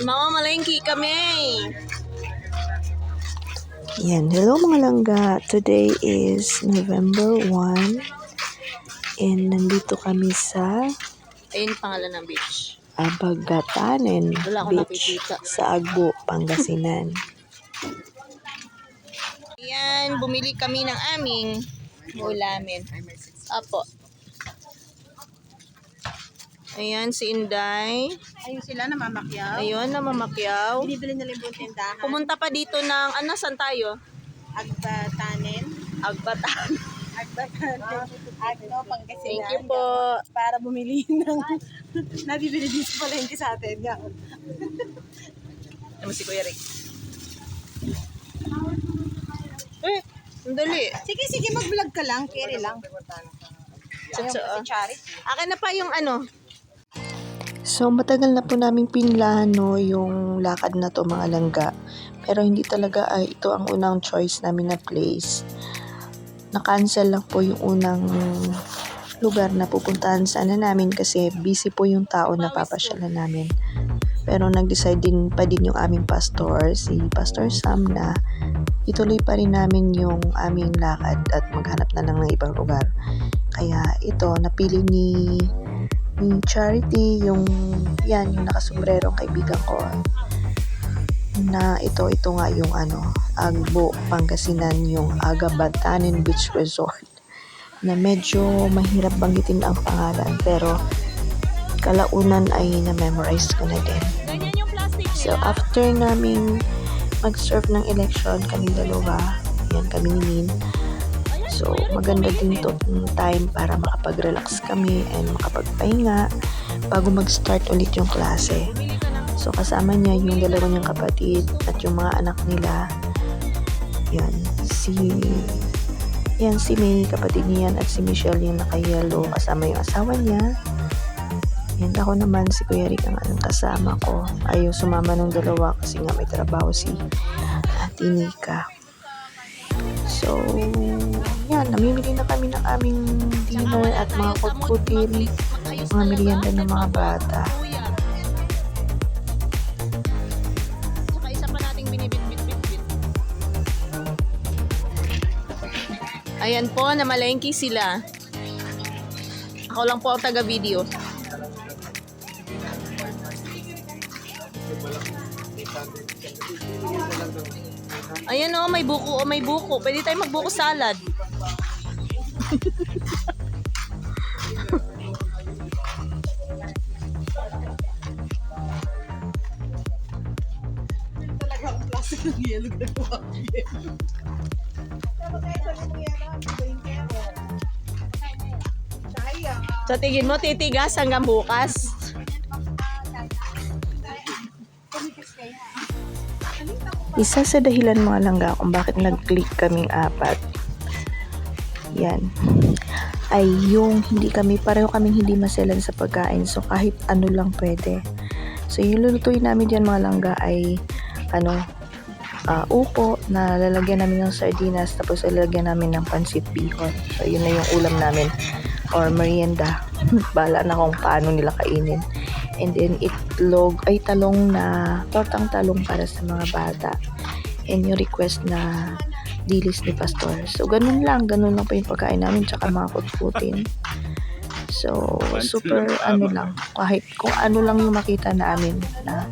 Yan, mamamalengke kami. Yan, hello mga langga. Today is November 1 and nandito kami sa Ayun pangalan ng beach. Abagatanen Wala akong Beach nakikita. sa Agbo, Pangasinan. Yan, bumili kami ng aming ulamin. Apo. Ayan, si Inday. Ayun sila namamakyaw. Ayun, namamakyaw. Binibili nila yung buong tindahan. Pumunta pa dito ng, saan tayo? Agbatanen. Agbatan. Agbatanen. Agno, Pangasinan. Thank you po. Para bumili ng nabibili din sa palengke sa atin. Yan. Ano si Kuya Rick? Sandali. Sige, mag-vlog ka lang. Carry lang. Ayun, Sa kasi charity. akin na pa yung So matagal na po namin pinlahan yung lakad na to mga langga. Pero hindi talaga ay ito ang unang choice namin na place. Na-cancel lang po yung unang lugar na pupuntahan sana namin kasi busy po yung tao na papasyalan namin. Pero nag-decide din yung aming pastor, si Pastor Sam, na ituloy pa rin namin yung aming lakad at maghanap na lang ng ibang lugar. Kaya ito, napili ni Charity, yung nakasombrerong kaibigan ko, na ito nga yung Agbo, Pangasinan, yung Agabatanen Beach Resort, na medyo mahirap banggitin ang pangalan pero kalaunan ay na-memorize ko na din. Ganyan yung plastic So after naming mag-serve ng election kaming dalawa, yan kami ni Min. So maganda din to time para makapag-relax kami and makapagpahinga bago mag-start ulit yung klase. So kasama niya yung dalawa niyang kapatid at yung mga anak nila. Yan, si May, kapatid niya yan, at si Michelle yung naka-yellow, kasama yung asawa niya. Yan, ako naman si Kuya Rick ang kasama ko. Ayaw sumama nung dalawa kasi nga may trabaho si Ate Nika. So, yan, namimili na kami ng aming dinner at mga kutkutin, mga merienda ng mga bata. Saka isa pa nating binibit-bit-bit. Ayan po, namalengke sila. Ako lang po ang taga-video. Ayan o, may buko. Pwede tayo magbuko salad. Talaga ang plastic ng yelo na po. Sa tingin mo, titigas hanggang bukas? Isa sa dahilan mga langga kung bakit nag-click kaming apat, yan, ay yung pareho kaming hindi maselan sa pagkain. So kahit ano lang pwede. So yung lulutuin namin dyan mga langga ay upo na lalagyan namin ng sardinas, tapos lalagyan namin ng pansit bihon. So yun na yung ulam namin or merienda. Bala na kung paano nila kainin. And then talong na tortang talong para sa mga bata. And yung request na dilis ni Pastor. So ganun lang pa yung pagkain namin, tsaka mga kutkutin. So super lang, kahit kung ano lang yung makita namin na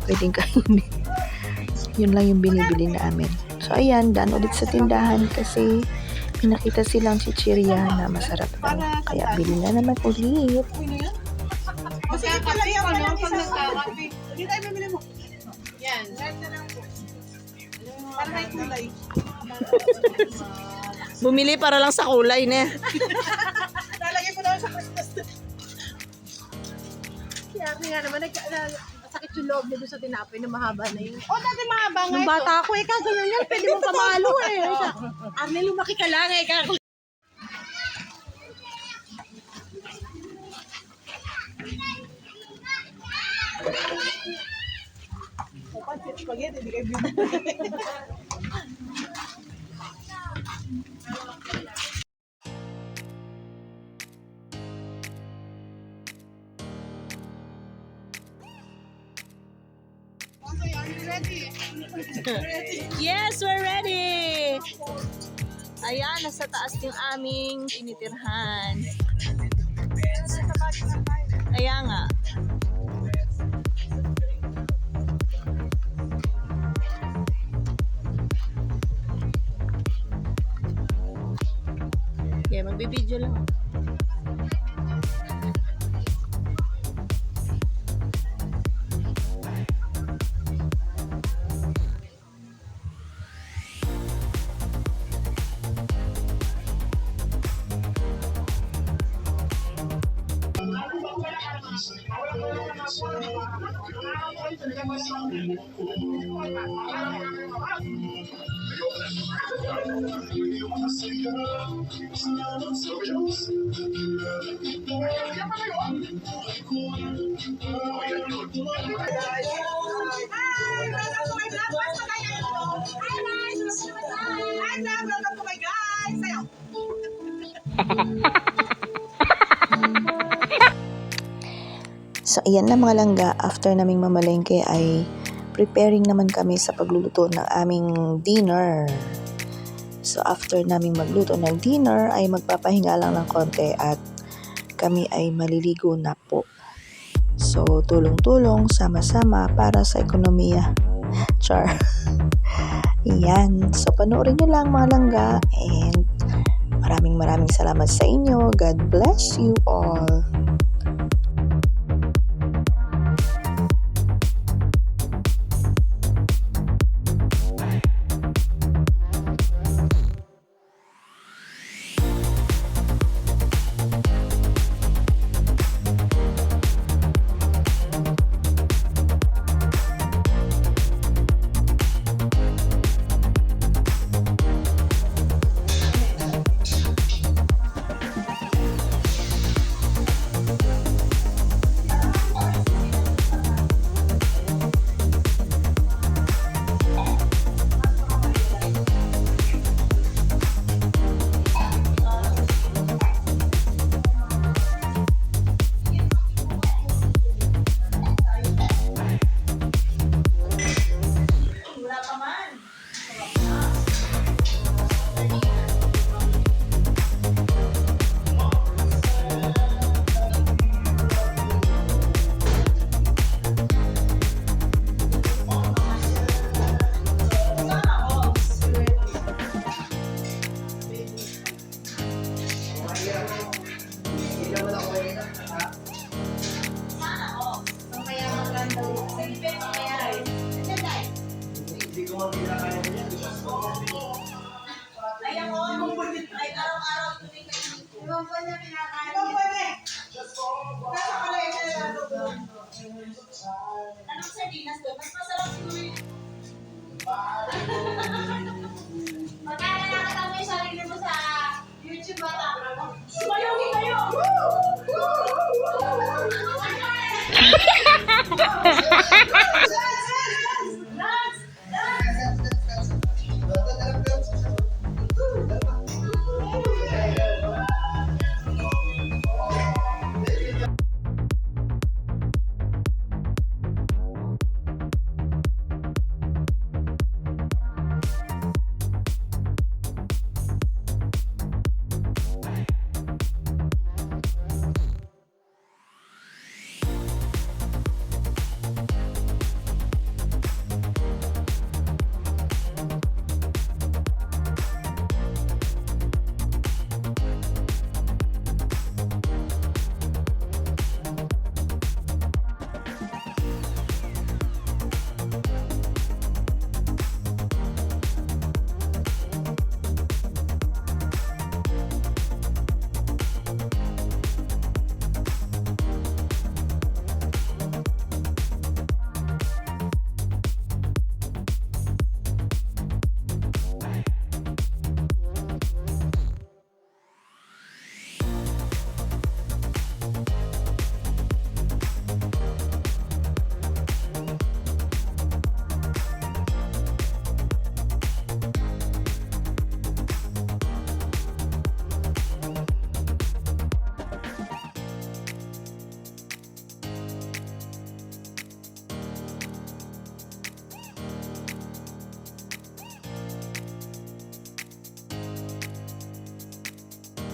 pwedeng kainin. Yun lang yung binibili namin. So ayan, daan ulit sa tindahan kasi pinakita silang chichirya na masarap daw. Kaya bili na naman ulit. Kasi pala yung pag nagkakapi. Hindi tayo bibili mo. Yan. Para may kulay. Bumili para lang sa kulay na. Lalagay ko naman sa Christmas. Kaya nga naman, sakit yung loob niya doon sa tinapay na mahaba na yun. Dati mahaba nga ito. Nung bata ako, ganyan yan. Pwede mong pamalo Arnel, lumaki ka lang Spaghetti, hindi kayo Yes, we're ready! Ayan, nasa taas yung aming tinitirhan. Kaya nga. Yeah, magbibideo lang. So, ayan na mga langga, after naming mamalengke ay preparing naman kami sa pagluluto ng aming dinner. So, after naming magluto ng dinner ay magpapahinga lang ng konti at kami ay maliligo na po. So, tulong-tulong, sama-sama para sa ekonomiya. Char. Ayan. So, panoorin nyo lang mga langga and maraming salamat sa inyo. God bless you all.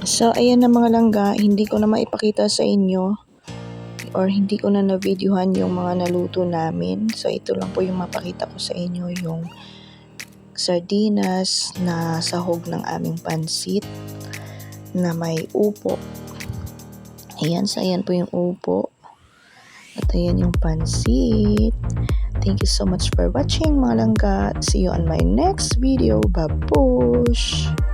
So, ayan na mga langga, hindi ko na maipakita sa inyo or hindi ko na na-videohan yung mga naluto namin. So, ito lang po yung mapakita ko sa inyo, yung sardinas na sahog ng aming pansit na may upo. Ayan, so ayan po yung upo. At ayan yung pansit. Thank you so much for watching mga langga. See you on my next video. Babush!